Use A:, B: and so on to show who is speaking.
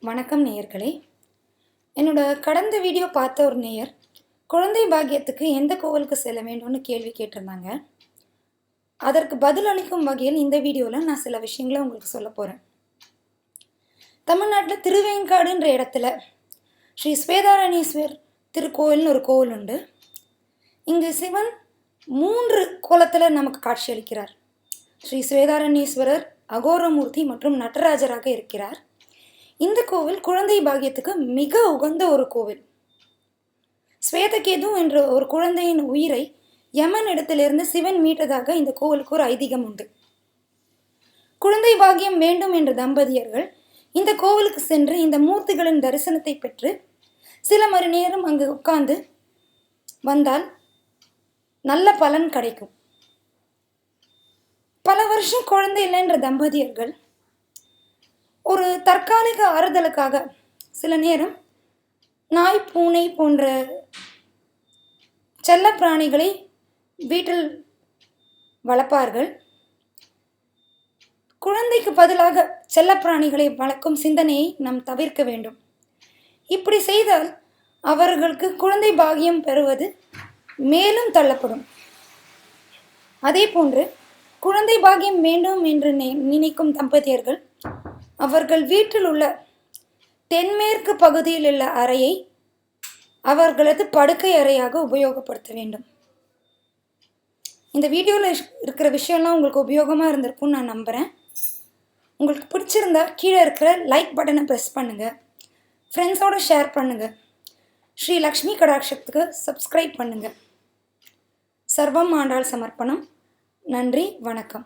A: வணக்கம் நேயர்களே. என்னோட கடந்த வீடியோ பார்த்த ஒரு நேயர் குழந்தை பாக்கியத்துக்கு எந்த கோவிலுக்கு செல்ல வேண்டும்னு கேள்வி கேட்டிருந்தாங்க. அதற்கு பதிலளிக்கும் வகையில் இந்த வீடியோவில் நான் சில விஷயங்களை உங்களுக்கு சொல்ல போகிறேன். தமிழ்நாட்டில் திருவேங்காடுன்ற இடத்துல ஸ்ரீ ஸ்வேதாரண்யேஸ்வர் திருக்கோவில்னு ஒரு கோவில் உண்டு. இங்கு சிவன் 3 கோலத்தில் நமக்கு காட்சியளிக்கிறார். ஸ்ரீ ஸ்வேதாரண்யேஸ்வரர், அகோரமூர்த்தி மற்றும் நடராஜராக இருக்கிறார். இந்த கோவில் குழந்தை பாக்கியத்துக்கு மிக உகந்த ஒரு கோவில். ஸ்வேதகேது என்ற ஒரு குழந்தையின் உயிரை யமன் இடத்திலிருந்து சிவன் மீட்டதாக இந்த கோவிலுக்கு ஒரு ஐதீகம் உண்டு. குழந்தை பாக்கியம் வேண்டும் என்ற தம்பதியர்கள் இந்த கோவிலுக்கு சென்று இந்த மூர்த்திகளின் தரிசனத்தை பெற்று சில மணி நேரம் அங்கு உட்கார்ந்து வந்தால் நல்ல பலன் கிடைக்கும். பல வருஷம் குழந்தை இல்லை என்ற தம்பதியர்கள் ஒரு தற்காலிக ஆறுதலுக்காக சில நேரம் நாய், பூனை போன்ற செல்ல பிராணிகளை வீட்டில் வளர்ப்பார்கள். குழந்தைக்கு பதிலாக செல்ல பிராணிகளை வளர்க்கும் சிந்தனையை நாம் தவிர்க்க வேண்டும். இப்படி செய்தால் அவர்களுக்கு குழந்தை பாக்கியம் பெறுவது மேலும் தள்ளப்படும். அதே போன்று குழந்தை பாக்கியம் வேண்டும் என்று நினைக்கும் தம்பதியர்கள் அவர்கள் வீட்டில் உள்ள தென்மேற்கு பகுதியில் உள்ள அறையை அவர்களது படுக்கை அறையாக உபயோகப்படுத்த வேண்டும். இந்த வீடியோவில் இருக்கிற விஷயம்லாம் உங்களுக்கு உபயோகமாக இருந்திருக்கும்னு நான் நம்புகிறேன். உங்களுக்கு பிடிச்சிருந்தா கீழே இருக்கிற லைக் பட்டனை ப்ரெஸ் பண்ணுங்கள், ஃப்ரெண்ட்ஸோடு ஷேர் பண்ணுங்கள், ஸ்ரீ லக்ஷ்மி கடாட்சத்துக்கு சப்ஸ்கிரைப் பண்ணுங்கள். சர்வம் ஆண்டாள் சமர்ப்பணம். நன்றி, வணக்கம்.